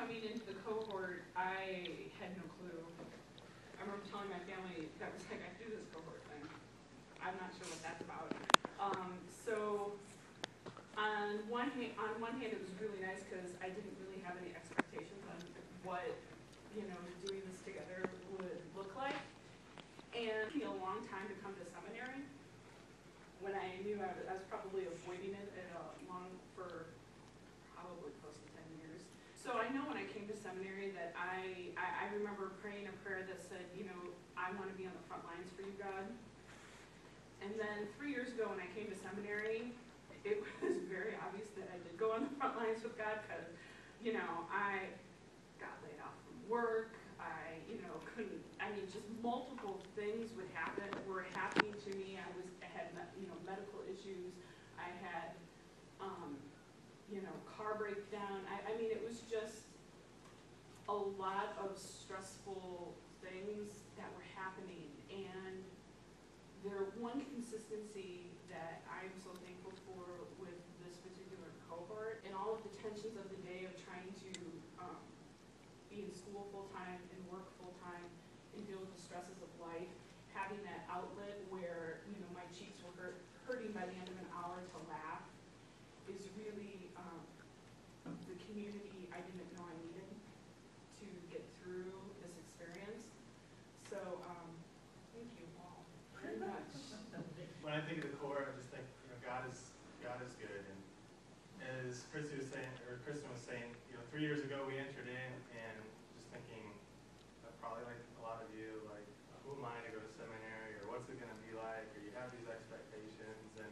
coming into the cohort, I had no clue. I remember telling my family that was like, I do this cohort thing. I'm not sure what that's about. So on one hand, it was really nice because I didn't really have any expectations on what, doing this together would look like. And it took me a long time to come to seminary when I knew I was probably avoiding it for probably close to 10 years. So I know when I came to seminary that I remember praying a prayer that said, I want to be on the front lines for you, God. And then 3 years ago when I came to seminary, it was very obvious that I did go on the front lines with God because, I got laid off from work. Just multiple things were happening to me. I had medical issues. I had, car breakdown. It was just a lot of stressful things that were happening. And one consistency that I'm so thankful for with this particular cohort and all of the tensions of the day of trying to be in school full-time and work full-time and deal with the stresses of life, having that outlet where, my cheeks were hurting by the end of an hour to laugh is really the community I didn't know I needed to get through this experience. So, thank you all very much. When I think of the core, I just think, God is good. And as Kristen was saying, 3 years ago we entered in and just thinking, probably like a lot of you, like, who am I to go to seminary, or what's it going to be like, or you have these expectations. And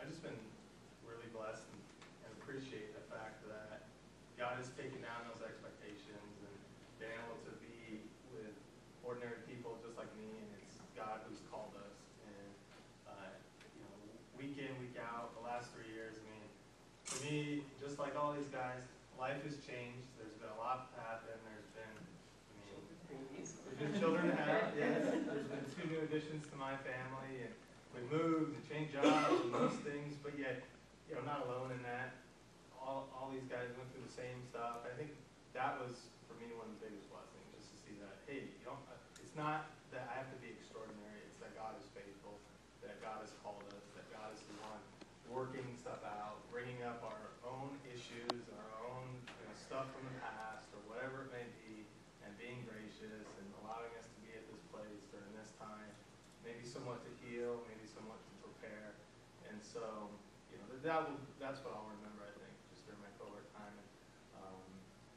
I've just been really blessed and appreciate the fact that God has taken down those expectations and been able to be with ordinary people just like me, and it's God who's called us. And week in, week out, the last 3 years, for me, just like all these guys, life has changed. There's been a lot happen. There's been children to have, yes. There's been 2 new additions to my family, and we moved and changed jobs and those things, but yet, I'm not alone in that. All these guys went through the same stuff. I think that was, for me, one of the biggest blessings, just to see that, hey, it's not that I have to be extraordinary, it's that God is faithful, that God has called us, that God is the one working stuff out, bringing up our own issues, our own stuff from the past, or whatever it may be, and being gracious and allowing us to be at this place during this time, maybe somewhat to heal, maybe somewhat to prepare. And so, that's what I'll remember, I think, just during my cohort time.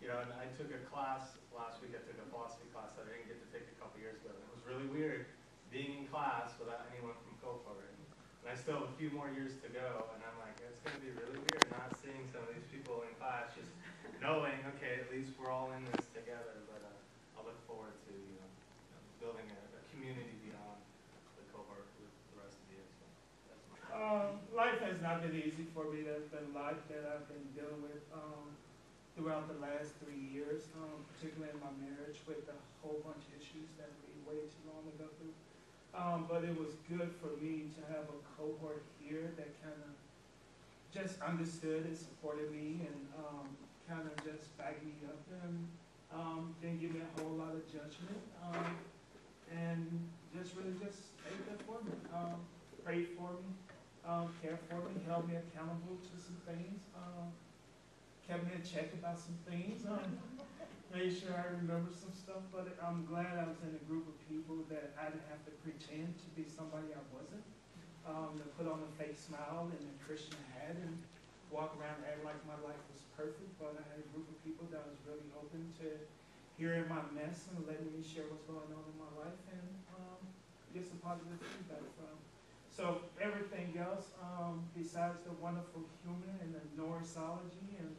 And I took a class last week. I took a philosophy class that I didn't get to take a couple years ago. And it was really weird being in class without anyone from Cohort. And I still have a few more years to go, and I'm like, it's going to be really weird not seeing some of these people in class, just knowing, okay, at least we're all in this together. But I look forward to building a community beyond the cohort with the rest of you. So that's life has not been easy for me. There's been a lot that I've been dealing with throughout the last 3 years, particularly in my marriage, with a whole bunch of issues that would be way too long to go through. But it was good for me to have a cohort here that kind of just understood and supported me and kind of just backed me up and didn't give me a whole lot of judgment and just really just stayed there for me, prayed for me, cared for me, held me accountable to some things, kept me in check about some things, made sure I remember some stuff. But I'm glad I was in a group of people that I didn't have to pretend to be somebody I wasn't, to put on a fake smile and a Christian hat and walk around and act like my life was perfect. But I had a group of people that was really open to hearing my mess and letting me share what's going on in my life and get some positive feedback from. So everything else, besides the wonderful humor and the Norrisology and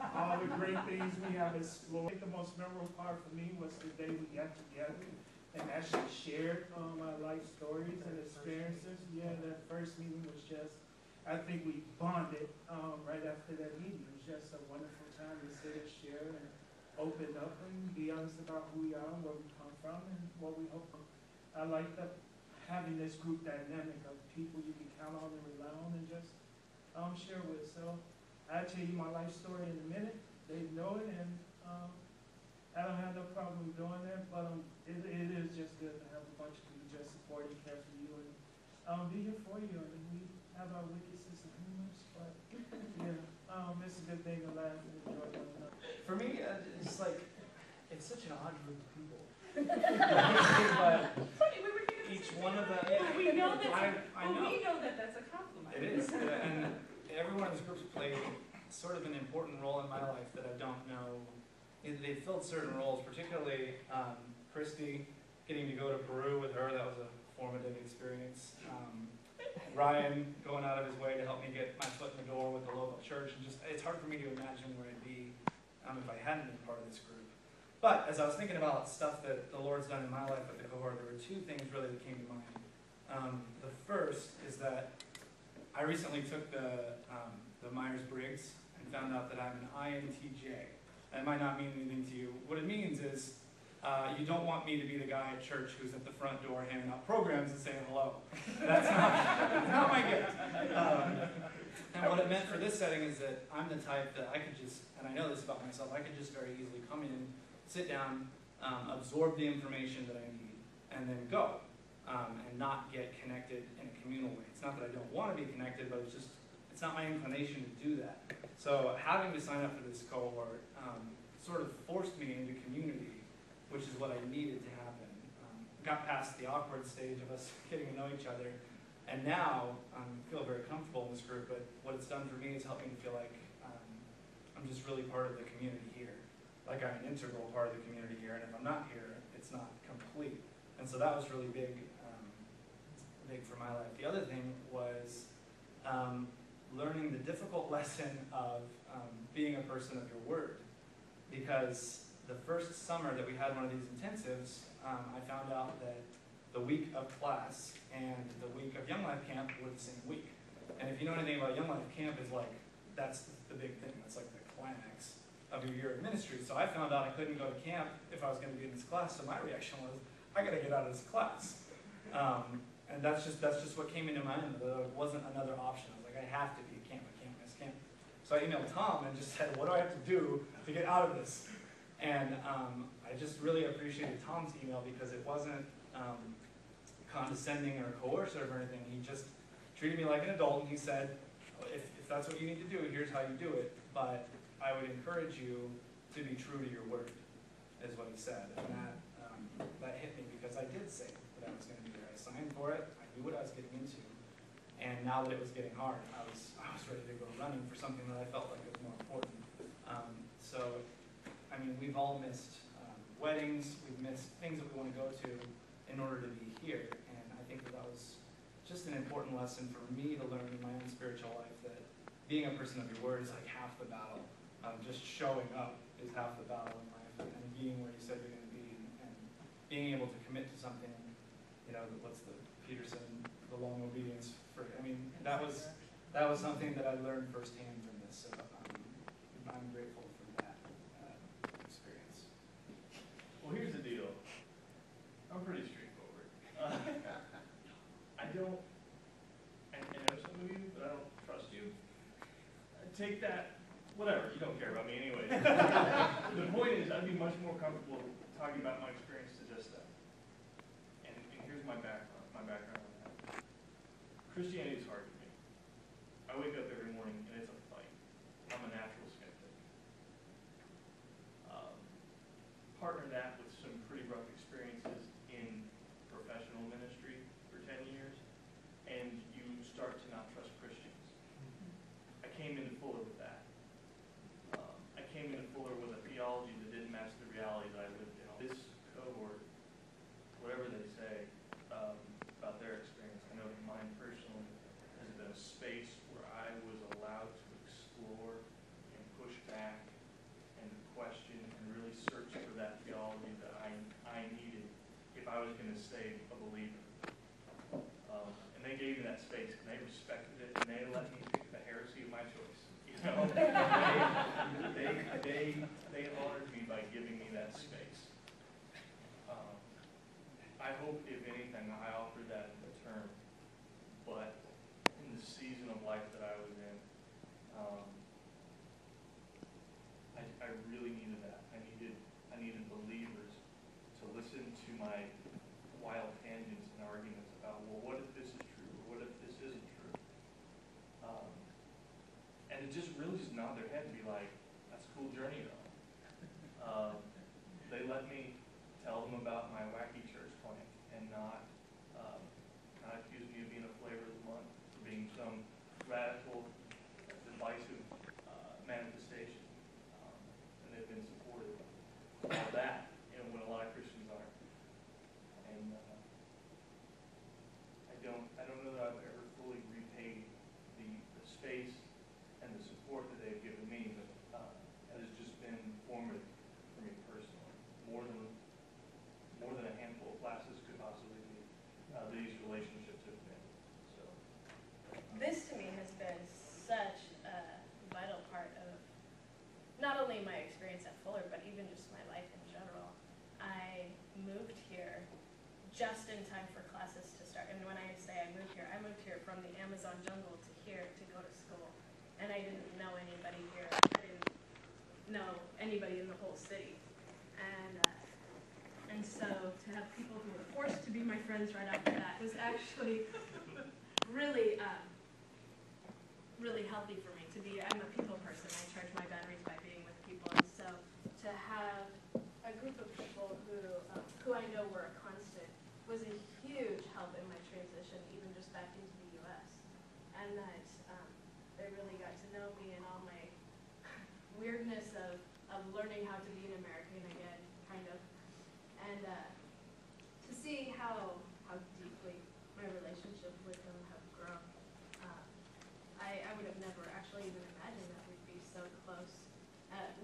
all the great things we have explored, I think the most memorable part for me was the day we got together and actually shared our life stories and experiences. Yeah, that first meeting was just, I think we bonded right after that meeting. It was just a wonderful time to sit and share and open up and be honest about who we are and where we come from and what we hope for. I like having this group dynamic of people you can count on and rely on and just share with. So I'll tell you my life story in a minute, they know it, and I don't have no problem doing that, but it is just good to have a bunch of people just support and care for you and be here for you. And we have our wicked sense of humor, but yeah, it's a good thing to laugh and enjoy one another. For me, it's like, it's such an odd group of people. But each one of them, We know that. I know. We know that that's a compliment. It is, and everyone in this group's played sort of an important role in my life that I don't know. They filled certain roles, particularly Christy, getting to go to Peru with her. That was a formative experience. Ryan going out of his way to help me get my foot in the door with the local church, and just it's hard for me to imagine where I'd be if I hadn't been part of this group. But as I was thinking about stuff that the Lord's done in my life at the Cohort, there were two things really that came to mind. The first is that I recently took the Myers-Briggs and found out that I'm an INTJ. That might not mean anything to you. What it means is you don't want me to be the guy at church who's at the front door handing out programs and saying hello. That's not my gift. And what it meant for this setting is that I'm the type that I could just, and I know this about myself, I could just very easily come in, sit down, absorb the information that I need, and then go, and not get connected in a communal way. It's not that I don't want to be connected, but it's not my inclination to do that. So having to sign up for this cohort sort of forced me into community, which is what I needed to happen. Got past the awkward stage of us getting to know each other, and now I feel very comfortable in this group, but what it's done for me is helping me feel like I'm just really part of the community here. Like I'm an integral part of the community here, and if I'm not here, it's not complete. And so that was really big for my life. The other thing was learning the difficult lesson of being a person of your word. Because the first summer that we had one of these intensives, I found out that the week of class and the week of Young Life Camp were the same week. And if you know anything about Young Life Camp, is like, that's the big thing. That's like the climax of your year of ministry. So I found out I couldn't go to camp if I was going to be in this class. So my reaction was, I got to get out of this class. And that's just what came into mind. There wasn't another option. I was like, I have to be at camp. I can't miss camp. So I emailed Tom and just said, what do I have to do to get out of this? And I just really appreciated Tom's email because it wasn't condescending or coercive or anything. He just treated me like an adult, and he said, if that's what you need to do, here's how you do it. But I would encourage you to be true to your word, is what he said. And that hit me because I did say that I was going to be there. I signed for it. I knew what I was getting into. And now that it was getting hard, I was ready to go running for something that I felt like was more important. So, I mean, we've all missed weddings. We've missed things that we want to go to in order to be here. And I think that was just an important lesson for me to learn in my own spiritual life, that being a person of your word is like half the battle. Just showing up is half the battle in life, and being where you said you're going to be, and being able to commit to something. You know, what's the Peterson, the long obedience for? I mean, that was something that I learned firsthand from this. So I'm grateful for that experience. Well, here's the deal. I'm pretty straightforward. I know some of you, but I don't trust you. Take that, whatever, you don't care about me anyways. The point is, I'd be much more comfortable talking about my experience to just that. And here's my background on that. Christianity is hard for me. I wake up every morning and it's a fight. I'm a natural skeptic. Partner that with some pretty rough experiences in professional ministry for 10 years, and you start to not trust Christians. I came into Fuller with that. I came into Fuller with a theology that didn't match the reality that I lived in. This cohort, whatever they say about their experience, I know that mine personally has been a space where I was allowed to explore and push back and question and really search for that theology that I needed if I was going to stay a believer. And they gave me that space, and they respected it, and they let me pick the heresy of my choice. You know, they honored me by giving me that space. I hope, if anything, I offered that in return. But in the season of life that I was in, I from the Amazon jungle to here to go to school. And I didn't know anybody here. I didn't know anybody in the whole city. And so to have people who were forced to be my friends right after that was actually really, really healthy for me to be. I'm a people person. I charge my batteries by being with people. And so to have a group of people who I know were a constant was a huge help in my transition, even just back into the U.S. And that they really got to know me and all my weirdness of learning how to be an American again, kind of. And to see how deeply my relationship with them have grown. I would have never actually even imagined that we'd be so close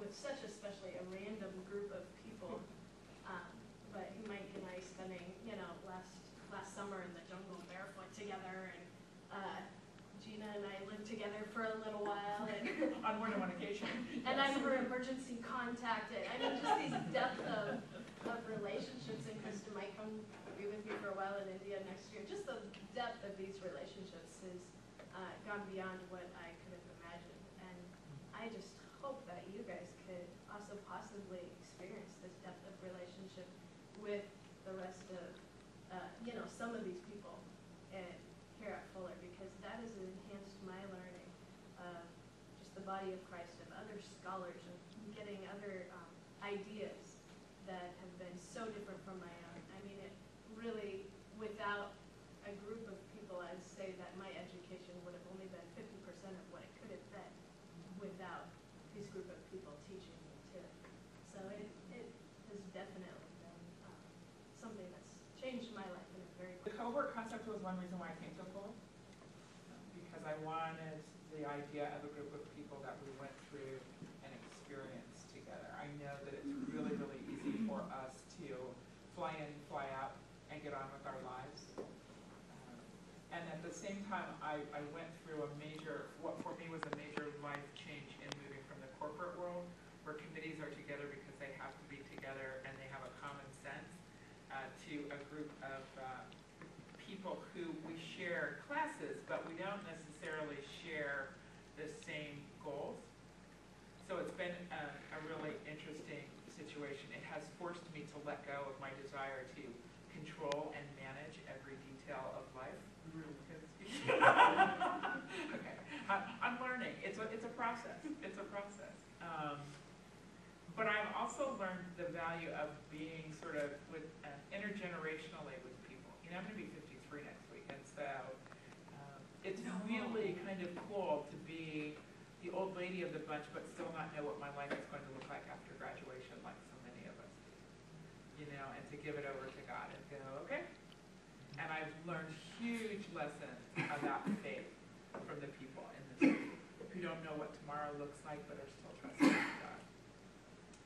with such especially a random group of people. But Mike and I spending, last summer in the jungle barefoot together, and Gina and I lived together for a little while, and On more than one occasion. and I'm her emergency contact. And I mean, just these depth of relationships. And Krista might come be with me for a while in India next year. Just the depth of these relationships has gone beyond what I could have imagined. And I just hope that you guys could also possibly experience this depth of relationship with the rest of, some of these people here at Fuller, because that has enhanced my learning of just the body of Christ, of other scholars, and getting other ideas that have been so different from my own. I mean, it really, without a group of people, I'd say that my education would have only been 50% of what it could have been without this group of people teaching me too. So it has definitely been something that's changed my life in a very The cohort concept was one reason why I came to Fuller, because I wanted the idea of a group of people that we went through an experience together. I know that it's really, really easy for us to fly in, fly out, and get on with our lives. And at the same time, I went through what for me was a major life change in moving from the corporate world, where committees are together because they have to be together and they have a common sense, to a group of people who we share classes, but we don't necessarily share the same goals. So it's been a really interesting situation. It has forced me to let go of my desire to control and manage every detail of life. Okay, I'm learning. It's a process. It's a process. But I've also learned the value of being sort of with intergenerationally with people. I'm going to be 53 next week, and so it's really kind of cool to be the old lady of the bunch, but still not know what my life is going to look like after graduation, like so many of us do. And to give it over to God and go, okay. And I've learned huge lessons about faith from the people in this group who don't know what tomorrow looks like, but are still trusting in God.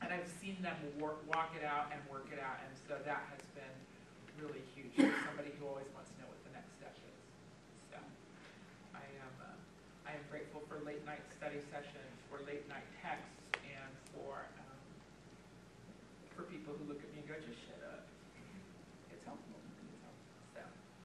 And I've seen them walk it out and work it out, and so that has been really huge for somebody who always wants to know what the next step is. So I am grateful for late night study sessions, for late night texts, and for people who look at me and go, just shut